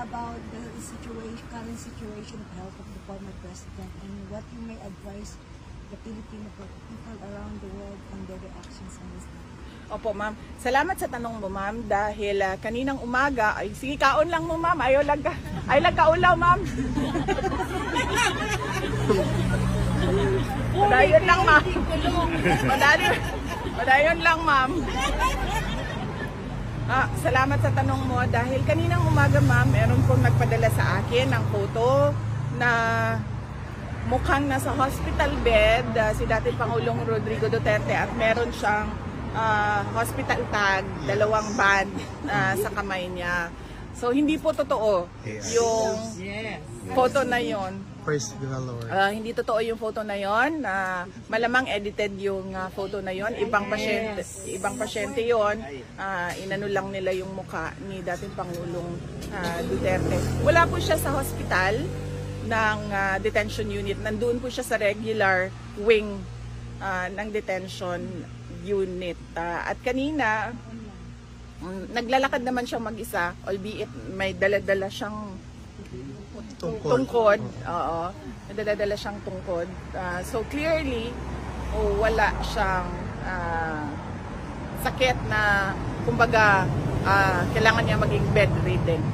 about the situation, current situation of health of the former president, and what you may advise the Filipino people around the world on their reactions on this matter? Opo, ma'am. Salamat sa tanong mo, ma'am, dahil kaninang umaga, ay sige, kaon lang mo, ma'am. Ayaw lang kaulaw, ma'am. Padayon lang, ma'am. Padayon lang, ma'am. Salamat sa tanong mo dahil kaninang umaga, ma'am, meron pong nagpadala sa akin ng photo na mukhang nasa hospital bed si dating Pangulong Rodrigo Duterte at meron siyang hospital tag, 2 band sa kamay niya. So hindi po totoo yung photo na yon. First galore. Hindi totoo yung photo na yon. Malamang edited yung photo na yon. Ibang pasyente yon. Inano lang nila yung mukha ni dating Pangulong Duterte. Wala po siya sa hospital ng detention unit. Nandoon po siya sa regular wing ng detention unit. At kanina, naglalakad naman siya mag-isa, albeit may dala-dala siyang tungkod. Oo, may dala-dala siyang tungkod. So clearly, wala siyang sakit na, kumbaga, kailangan niya maging bedridden.